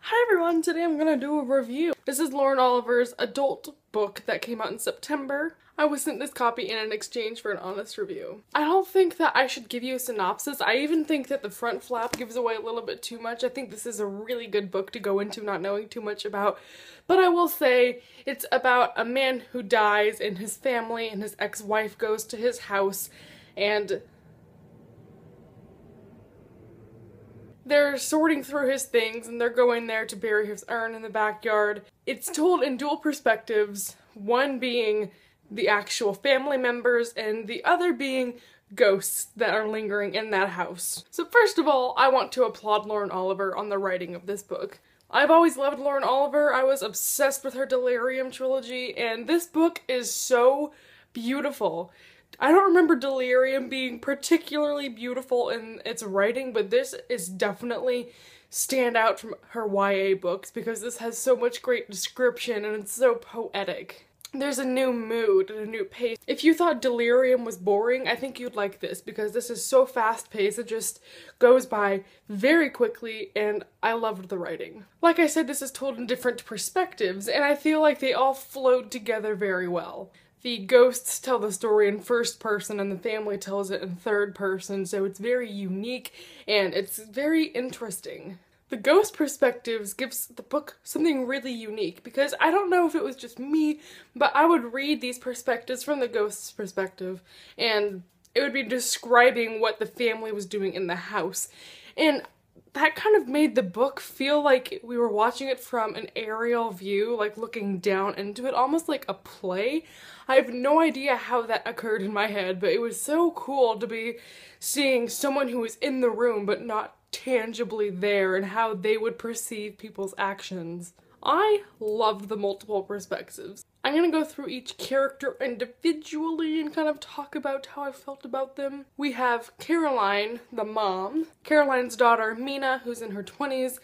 Hi everyone, today I'm gonna do a review. This is Lauren Oliver's adult book that came out in September. I was sent this copy in exchange for an honest review. I don't think that I should give you a synopsis. I even think that the front flap gives away a little bit too much. I think this is a really good book to go into not knowing too much about. But I will say it's about a man who dies and his family and his ex-wife goes to his house and they're sorting through his things and they're going there to bury his urn in the backyard. It's told in dual perspectives, one being the actual family members and the other being ghosts that are lingering in that house. So first of all, I want to applaud Lauren Oliver on the writing of this book. I've always loved Lauren Oliver. I was obsessed with her Delirium trilogy, and this book is so beautiful. I don't remember Delirium being particularly beautiful in its writing, but this is definitely stand out from her YA books because this has so much great description and it's so poetic. There's a new mood and a new pace. If you thought Delirium was boring, I think you'd like this because this is so fast-paced, it just goes by very quickly and I loved the writing. Like I said, this is told in different perspectives and I feel like they all flowed together very well. The ghosts tell the story in first person and the family tells it in third person, so it's very unique and it's very interesting. The ghost perspectives gives the book something really unique because I don't know if it was just me, but I would read these perspectives from the ghost's perspective and it would be describing what the family was doing in the house. And that kind of made the book feel like we were watching it from an aerial view, like looking down into it, almost like a play. I have no idea how that occurred in my head, but it was so cool to be seeing someone who was in the room but not tangibly there and how they would perceive people's actions. I loved the multiple perspectives. I'm gonna go through each character individually and kind of talk about how I felt about them. We have Caroline, the mom, Caroline's daughter Mina, who's in her 20s,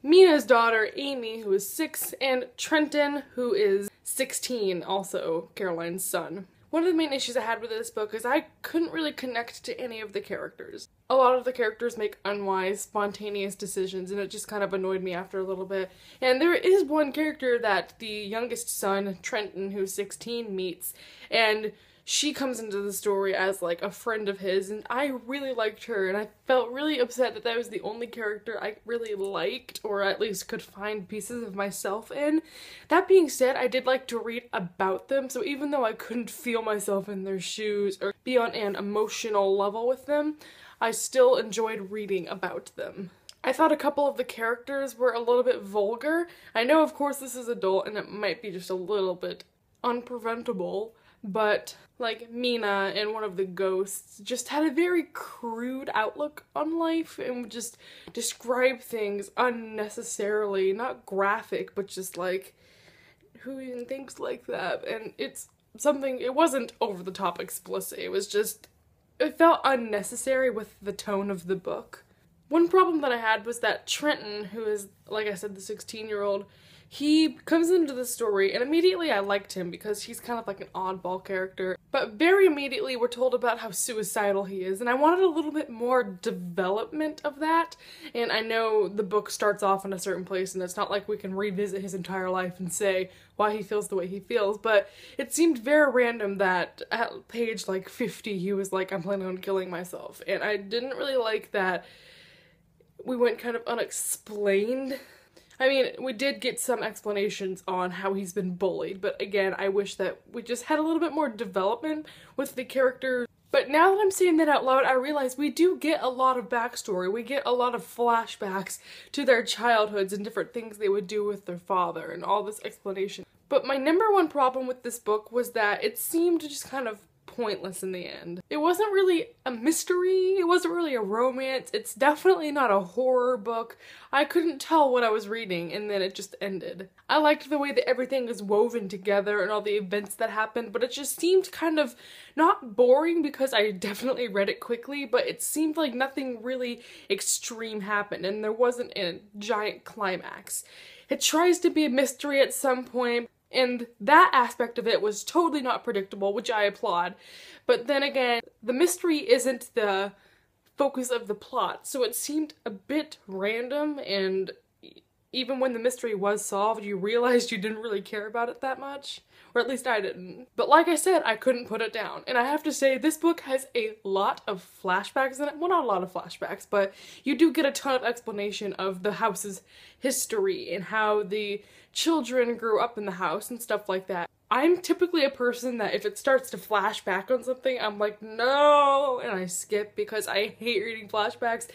Mina's daughter Amy, who is 6, and Trenton, who is 16, also Caroline's son. One of the main issues I had with this book is I couldn't really connect to any of the characters. A lot of the characters make unwise, spontaneous decisions and it just kind of annoyed me after a little bit. And there is one character that the youngest son, Trenton, who's 16, meets, and she comes into the story as like a friend of his and I really liked her and I felt really upset that that was the only character I really liked or at least could find pieces of myself in. That being said, I did like to read about them, so even though I couldn't feel myself in their shoes or be on an emotional level with them, I still enjoyed reading about them. I thought a couple of the characters were a little bit vulgar. I know of course this is adult and it might be just a little bit unpreventable, but like Mina and one of the ghosts just had a very crude outlook on life and would just describe things unnecessarily, not graphic, but just like, who even thinks like that? And it's something, it wasn't over the top explicit, it was just, it felt unnecessary with the tone of the book. One problem that I had was that Trenton, who is, like I said, the 16-year-old, he comes into the story and immediately I liked him because he's kind of like an oddball character, but very immediately we're told about how suicidal he is and I wanted a little bit more development of that. And I know the book starts off in a certain place and it's not like we can revisit his entire life and say why he feels the way he feels, but it seemed very random that at page like 50 he was like, I'm planning on killing myself, and I didn't really like that we went kind of unexplained. I mean, we did get some explanations on how he's been bullied, but again, I wish that we just had a little bit more development with the characters. But now that I'm saying that out loud, I realize we do get a lot of backstory. We get a lot of flashbacks to their childhoods and different things they would do with their father and all this explanation. But my number one problem with this book was that it seemed just kind of pointless in the end. It wasn't really a mystery, it wasn't really a romance, it's definitely not a horror book. I couldn't tell what I was reading and then it just ended. I liked the way that everything is woven together and all the events that happened, but it just seemed kind of not boring because I definitely read it quickly, but it seemed like nothing really extreme happened and there wasn't a giant climax. It tries to be a mystery at some point, and that aspect of it was totally not predictable, which I applaud. But then again, the mystery isn't the focus of the plot, so it seemed a bit random and even when the mystery was solved, you realized you didn't really care about it that much. Or at least I didn't. But like I said, I couldn't put it down. And I have to say, this book has a lot of flashbacks in it. Well, not a lot of flashbacks, but you do get a ton of explanation of the house's history and how the children grew up in the house and stuff like that. I'm typically a person that if it starts to flash back on something, I'm like, no, and I skip because I hate reading flashbacks.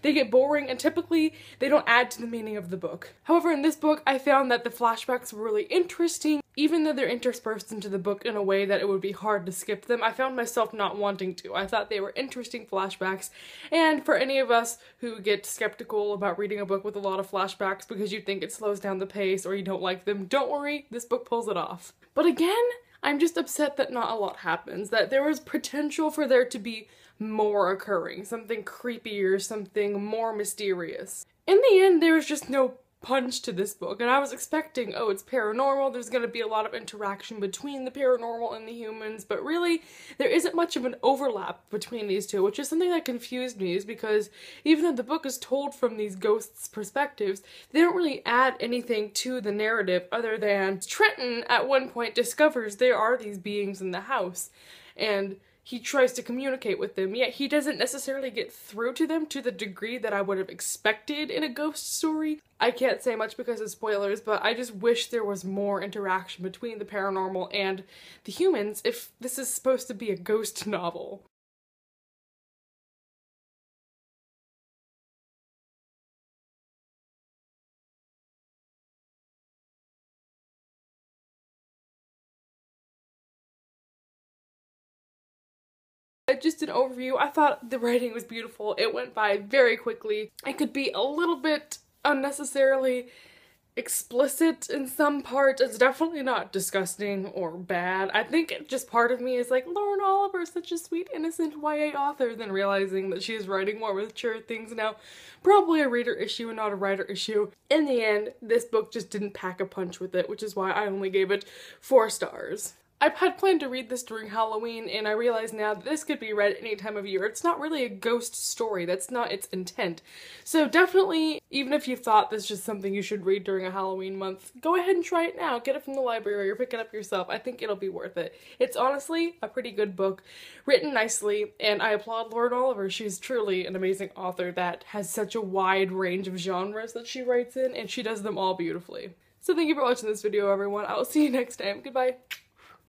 They get boring and typically they don't add to the meaning of the book. However, in this book, I found that the flashbacks were really interesting. Even though they're interspersed into the book in a way that it would be hard to skip them, I found myself not wanting to. I thought they were interesting flashbacks, and for any of us who get skeptical about reading a book with a lot of flashbacks because you think it slows down the pace or you don't like them, don't worry, this book pulls it off. But again, I'm just upset that not a lot happens, that there was potential for there to be more occurring, something creepier, something more mysterious. In the end, there was just no punch to this book, and I was expecting, oh, it's paranormal, there's gonna be a lot of interaction between the paranormal and the humans, but really, there isn't much of an overlap between these two, which is something that confused me, is because even though the book is told from these ghosts' perspectives, they don't really add anything to the narrative other than Trenton at one point discovers there are these beings in the house, and he tries to communicate with them, yet he doesn't necessarily get through to them to the degree that I would have expected in a ghost story. I can't say much because of spoilers, but I just wish there was more interaction between the paranormal and the humans if this is supposed to be a ghost novel. Just an overview, I thought the writing was beautiful. It went by very quickly. It could be a little bit unnecessarily explicit in some parts. It's definitely not disgusting or bad. I think just part of me is like, Lauren Oliver is such a sweet, innocent YA author, then realizing that she is writing more mature things now. Probably a reader issue and not a writer issue. In the end, this book just didn't pack a punch with it, which is why I only gave it 4 stars. I had planned to read this during Halloween, and I realize now that this could be read any time of year. It's not really a ghost story. That's not its intent. So definitely, even if you thought this is just something you should read during a Halloween month, go ahead and try it now. Get it from the library or pick it up yourself. I think it'll be worth it. It's honestly a pretty good book, written nicely, and I applaud Lauren Oliver. She's truly an amazing author that has such a wide range of genres that she writes in, and she does them all beautifully. So thank you for watching this video, everyone. I will see you next time. Goodbye.